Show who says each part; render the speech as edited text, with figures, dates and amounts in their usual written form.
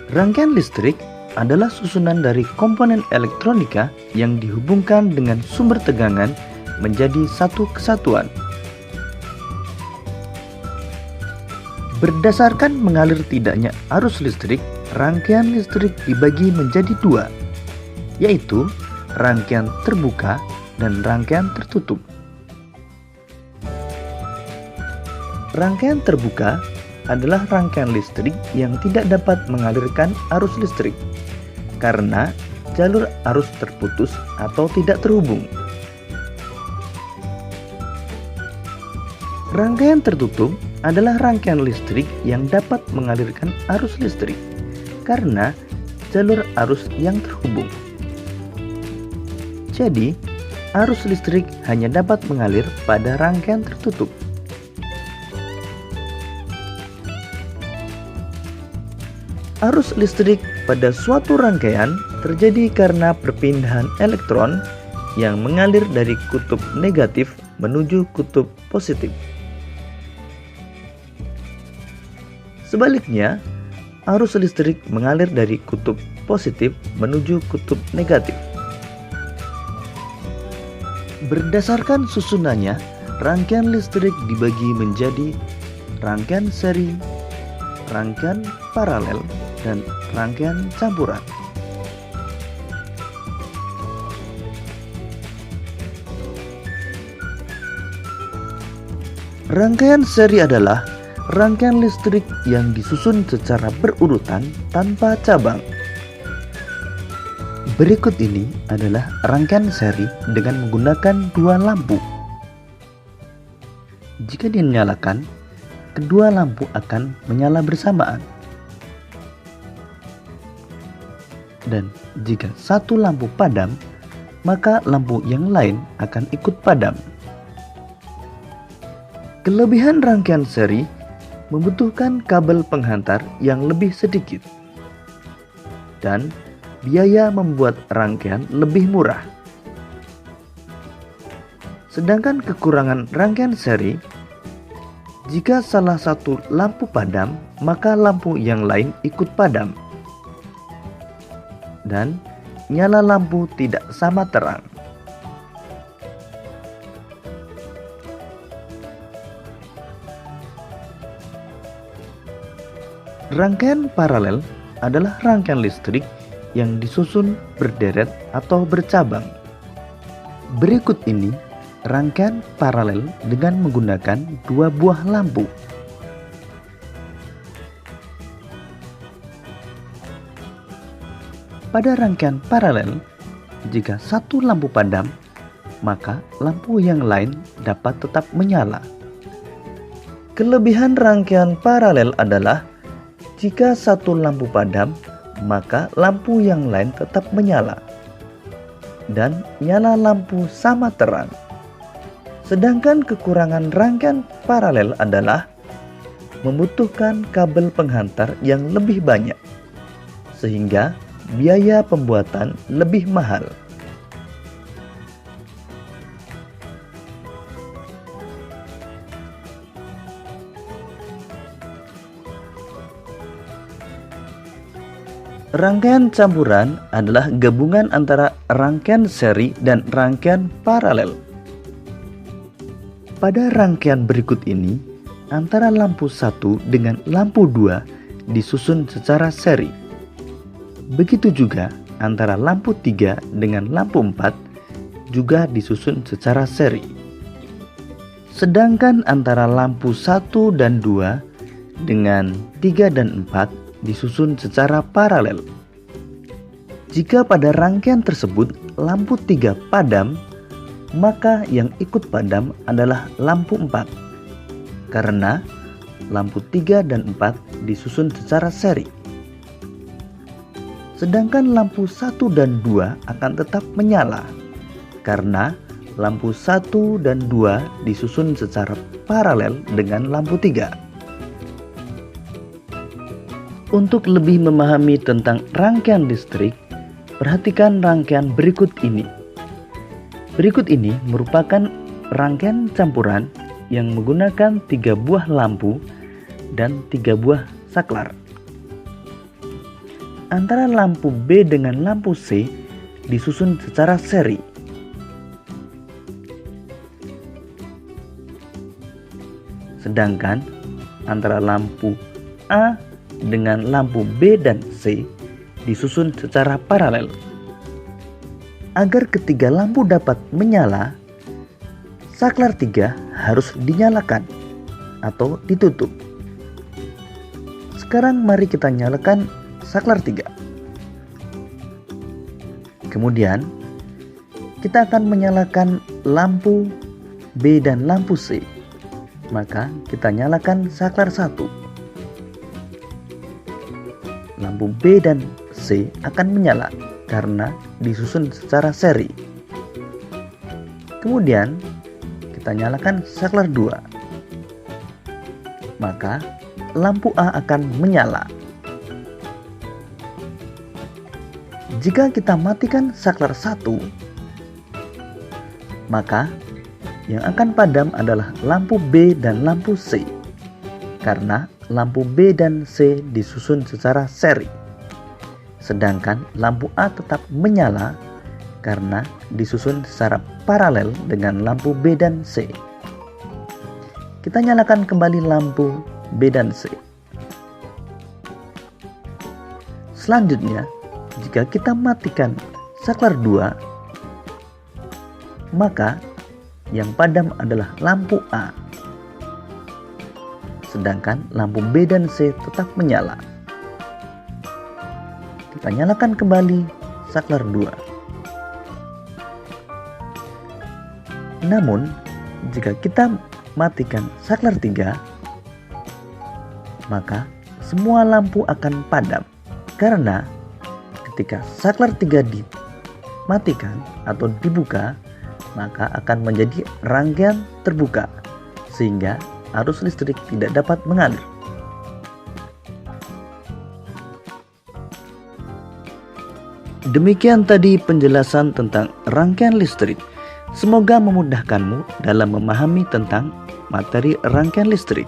Speaker 1: Rangkaian listrik adalah susunan dari komponen elektronika yang dihubungkan dengan sumber tegangan menjadi satu kesatuan. Berdasarkan mengalir tidaknya arus listrik, rangkaian listrik dibagi menjadi dua, yaitu rangkaian terbuka dan rangkaian tertutup. Rangkaian terbuka adalah rangkaian listrik yang tidak dapat mengalirkan arus listrik karena jalur arus terputus atau tidak terhubung. Rangkaian tertutup adalah rangkaian listrik yang dapat mengalirkan arus listrik karena jalur arus yang terhubung. Jadi, arus listrik hanya dapat mengalir pada rangkaian tertutup. Arus listrik pada suatu rangkaian terjadi karena perpindahan elektron yang mengalir dari kutub negatif menuju kutub positif. Sebaliknya, arus listrik mengalir dari kutub positif menuju kutub negatif. Berdasarkan susunannya, rangkaian listrik dibagi menjadi rangkaian seri, rangkaian paralel, dan rangkaian campuran. Rangkaian seri adalah rangkaian listrik yang disusun secara berurutan tanpa cabang. Berikut ini adalah rangkaian seri dengan menggunakan dua lampu. Jika dinyalakan, kedua lampu akan menyala bersamaan. Dan jika satu lampu padam, maka lampu yang lain akan ikut padam. Kelebihan rangkaian seri membutuhkan kabel penghantar yang lebih sedikit, dan biaya membuat rangkaian lebih murah. Sedangkan kekurangan rangkaian seri, jika salah satu lampu padam, maka lampu yang lain ikut padam, dan nyala lampu tidak sama terang. Rangkaian paralel adalah rangkaian listrik yang disusun berderet atau bercabang. Berikut ini rangkaian paralel dengan menggunakan dua buah lampu. Pada rangkaian paralel, jika satu lampu padam, maka lampu yang lain dapat tetap menyala. Kelebihan rangkaian paralel adalah jika satu lampu padam, maka lampu yang lain tetap menyala dan nyala lampu sama terang. Sedangkan kekurangan rangkaian paralel adalah membutuhkan kabel penghantar yang lebih banyak, sehingga biaya pembuatan lebih mahal. Rangkaian campuran adalah gabungan antara rangkaian seri dan rangkaian paralel. Pada rangkaian berikut ini, antara lampu 1 dengan lampu 2 disusun secara seri. Begitu juga antara lampu 3 dengan lampu 4 juga disusun secara seri. Sedangkan antara lampu 1 dan 2 dengan 3 dan 4 disusun secara paralel. Jika pada rangkaian tersebut lampu 3 padam, maka yang ikut padam adalah lampu 4, karena lampu 3 dan 4 disusun secara seri. Sedangkan lampu 1 dan 2 akan tetap menyala, karena lampu 1 dan 2 disusun secara paralel dengan lampu 3. Untuk lebih memahami tentang rangkaian listrik, perhatikan rangkaian berikut ini. Berikut ini merupakan rangkaian campuran yang menggunakan 3 buah lampu dan 3 buah saklar. Antara lampu B dengan lampu C disusun secara seri. Sedangkan antara lampu A dengan lampu B dan C disusun secara paralel. Agar ketiga lampu dapat menyala, saklar 3 harus dinyalakan atau ditutup. Sekarang mari kita nyalakan saklar 3. Kemudian kita akan menyalakan lampu B dan lampu C. Maka kita nyalakan saklar 1. Lampu B dan C akan menyala karena disusun secara seri. Kemudian kita nyalakan saklar 2. Maka lampu A akan menyala. Jika kita matikan saklar 1, maka yang akan padam adalah lampu B dan lampu C. Karena lampu B dan C disusun secara seri. Sedangkan lampu A tetap menyala karena disusun secara paralel dengan lampu B dan C. Kita nyalakan kembali lampu B dan C. Selanjutnya, jika kita matikan saklar 2, maka yang padam adalah lampu A. Sedangkan lampu B dan C tetap menyala. Kita nyalakan kembali saklar 2. Namun, jika kita matikan saklar 3, maka semua lampu akan padam. Karena ketika saklar 3 dimatikan atau dibuka, maka akan menjadi rangkaian terbuka sehingga arus listrik tidak dapat mengalir. Demikian tadi penjelasan tentang rangkaian listrik. Semoga memudahkanmu dalam memahami tentang materi rangkaian listrik.